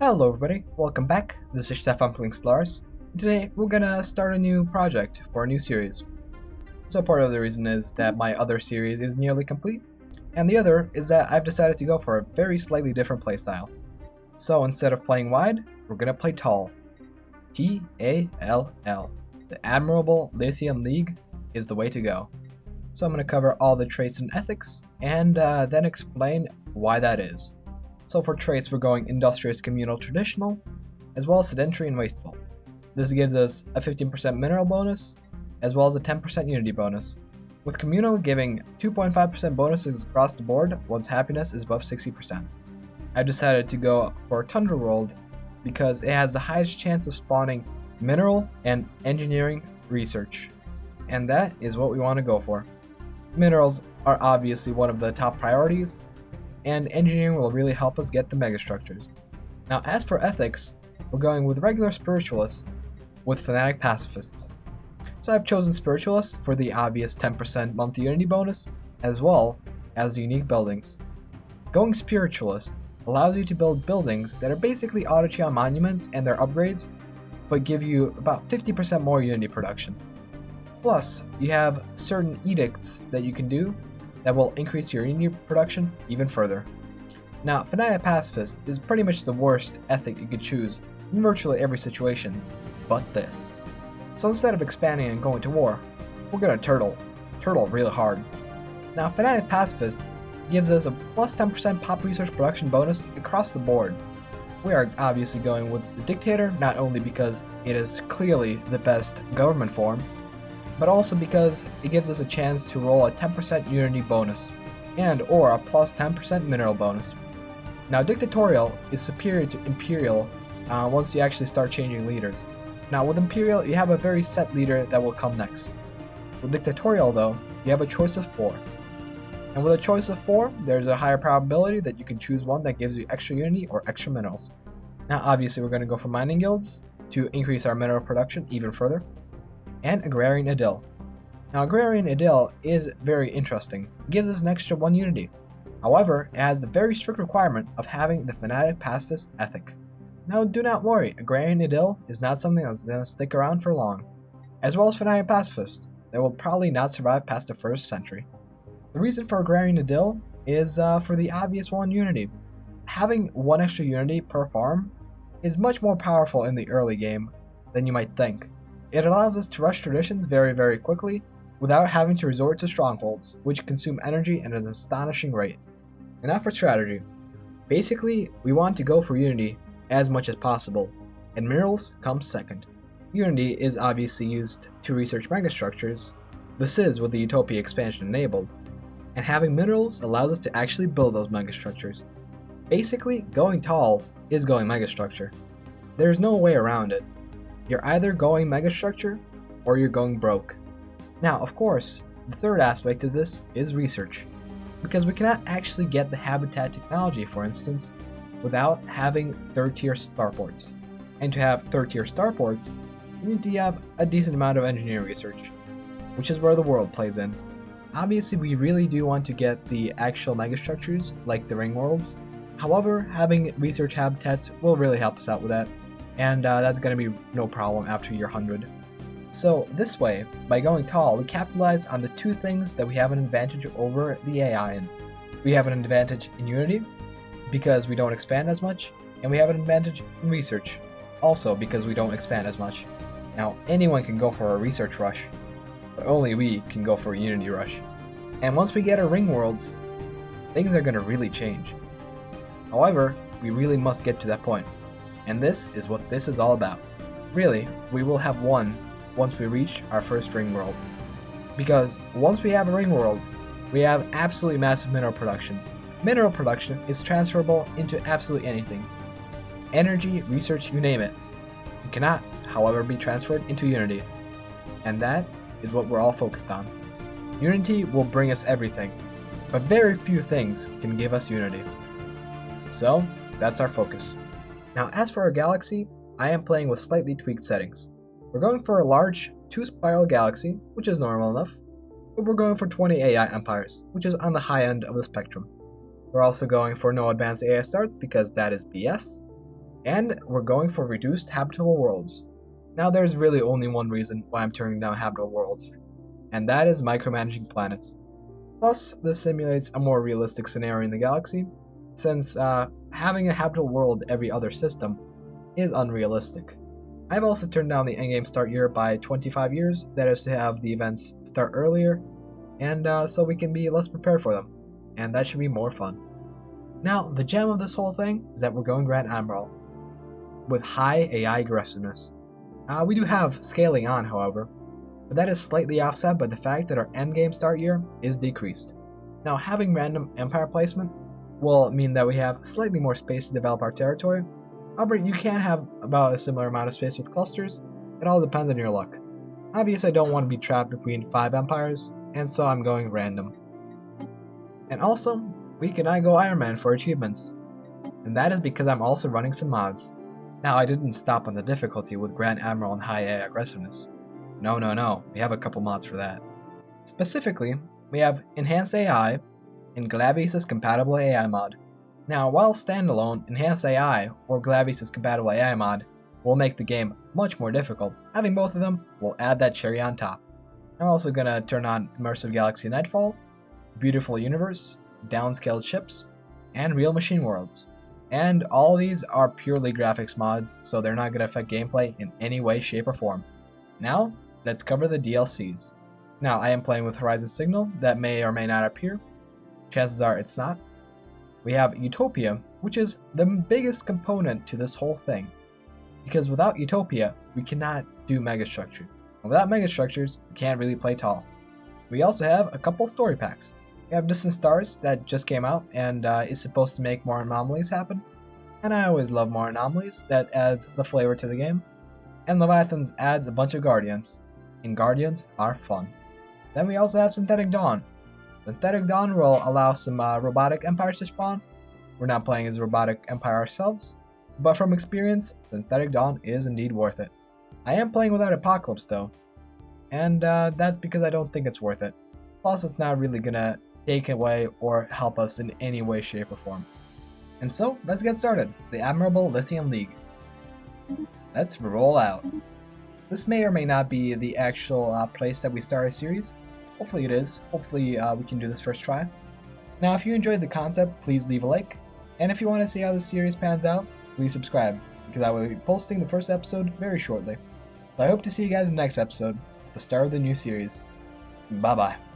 Hello everybody, welcome back. This is Stefan playing Stellaris. Today we're gonna start a new project for a new series. So part of the reason is that my other series is nearly complete, and the other is that I've decided to go for a very slightly different playstyle. So instead of playing wide, we're gonna play tall. T-A-L-L. The Admirable Lithium League is the way to go. So I'm gonna cover all the traits and ethics, and then explain why that is. So for traits, we're going Industrious, Communal, Traditional, as well as Sedentary and Wasteful. This gives us a 15% mineral bonus, as well as a 10% unity bonus, with Communal giving 2.5% bonuses across the board once happiness is above 60%. I've decided to go for Tundra World because it has the highest chance of spawning mineral and engineering research, and that is what we want to go for. Minerals are obviously one of the top priorities, and engineering will really help us get the megastructures. Now as for ethics, we're going with regular spiritualists with fanatic pacifists. So I've chosen spiritualists for the obvious 10% monthly unity bonus, as well as unique buildings. Going spiritualist allows you to build buildings that are basically auto-chain monuments and their upgrades, but give you about 50% more unity production. Plus, you have certain edicts that you can do that will increase your unity production even further. Now, Fanatic Pacifist is pretty much the worst ethic you could choose in virtually every situation, but this. So instead of expanding and going to war, we're gonna turtle really hard. Now, Fanatic Pacifist gives us a plus 10% pop research production bonus across the board. We are obviously going with the Dictator, not only because it is clearly the best government form, but also because it gives us a chance to roll a 10% unity bonus, and or a plus 10% mineral bonus. Now Dictatorial is superior to Imperial once you actually start changing leaders. Now with Imperial you have a very set leader that will come next. With Dictatorial though, you have a choice of 4. And with a choice of 4, there's a higher probability that you can choose one that gives you extra unity or extra minerals. Now obviously we're going to go for mining guilds to increase our mineral production even further. And Agrarian Idyll. Now Agrarian Idyll is very interesting. It gives us an extra 1 unity. However, it has the very strict requirement of having the Fanatic Pacifist ethic. Now do not worry, Agrarian Idyll is not something that's going to stick around for long. As well as Fanatic Pacifist, they will probably not survive past the 1st century. The reason for Agrarian Idyll is for the obvious 1 unity. Having 1 extra unity per farm is much more powerful in the early game than you might think. It allows us to rush traditions very quickly without having to resort to strongholds, which consume energy at an astonishing rate. And now for strategy. Basically, we want to go for unity as much as possible, and minerals comes second. Unity is obviously used to research megastructures. This is with the Utopia expansion enabled, and having minerals allows us to actually build those megastructures. Basically, going tall is going megastructure. There's no way around it. You're either going megastructure or you're going broke. Now, of course, the third aspect of this is research, because we cannot actually get the habitat technology, for instance, without having 3rd tier starports. And to have 3rd tier starports, you need to have a decent amount of engineering research, which is where the world plays in. Obviously, we really do want to get the actual megastructures, like the ring worlds. However, having research habitats will really help us out with that. And that's going to be no problem after year 100. So this way, by going tall, we capitalize on the 2 things that we have an advantage over the AI in. We have an advantage in unity, because we don't expand as much, and we have an advantage in research, also because we don't expand as much. Now, anyone can go for a research rush, but only we can go for a unity rush. And once we get our ring worlds, things are going to really change. However, we really must get to that point. And this is what this is all about. Really, we will have one once we reach our first ring world. Because once we have a ring world, we have absolutely massive mineral production. Mineral production is transferable into absolutely anything. Energy, research, you name it. It cannot, however, be transferred into Unity. And that is what we're all focused on. Unity will bring us everything, but very few things can give us Unity. So, that's our focus. Now as for our galaxy, I am playing with slightly tweaked settings. We're going for a large 2-spiral galaxy, which is normal enough, but we're going for 20 AI empires, which is on the high end of the spectrum. We're also going for no advanced AI starts because that is BS. And we're going for reduced habitable worlds. Now there's really only one reason why I'm turning down habitable worlds, and that is micromanaging planets. Plus, this simulates a more realistic scenario in the galaxy, since having a habitable world every other system is unrealistic. I've also turned down the endgame start year by 25 years, that is to have the events start earlier, and so we can be less prepared for them, and that should be more fun. Now, the gem of this whole thing is that we're going Grand Admiral, with high AI aggressiveness. We do have scaling on, however, but that is slightly offset by the fact that our endgame start year is decreased. Now, having random empire placement will mean that we have slightly more space to develop our territory. However, you can have about a similar amount of space with clusters. It all depends on your luck. Obviously, I don't want to be trapped between 5 empires, and so I'm going random. And also, we cannot go Ironman for achievements, and that is because I'm also running some mods. Now, I didn't stop on the difficulty with Grand Admiral and high AI aggressiveness. No, we have a couple mods for that. Specifically, we have Enhanced AI and Glavius' Compatible AI mod. Now, while standalone, Enhanced AI or Glavius' Compatible AI mod will make the game much more difficult, having both of them will add that cherry on top. I'm also gonna turn on Immersive Galaxy-Nightfall, Beautiful Universe, Downscaled Ships, and Real Machine Worlds. And all these are purely graphics mods, so they're not gonna affect gameplay in any way, shape, or form. Now, let's cover the DLCs. Now, I am playing with Horizon Signal, that may or may not appear. Chances are it's not. We have Utopia, which is the biggest component to this whole thing. Because without Utopia, we cannot do megastructure. And without megastructures, we can't really play tall. We also have a couple story packs. We have Distant Stars that just came out and is supposed to make more anomalies happen. And I always love more anomalies, that adds the flavor to the game. And Leviathans adds a bunch of Guardians, and Guardians are fun. Then we also have Synthetic Dawn. Synthetic Dawn will allow some robotic empires to spawn. We're not playing as a robotic empire ourselves, but from experience, Synthetic Dawn is indeed worth it. I am playing without Apocalypse though, and that's because I don't think it's worth it. Plus, it's not really gonna take away or help us in any way, shape, or form. And so, let's get started. The Admirable Lithium League. Let's roll out. This may or may not be the actual place that we start our series. Hopefully it is. Hopefully we can do this first try. Now, if you enjoyed the concept, please leave a like. And if you want to see how the series pans out, please subscribe, because I will be posting the first episode very shortly. So I hope to see you guys in the next episode, at the start of the new series. Bye bye.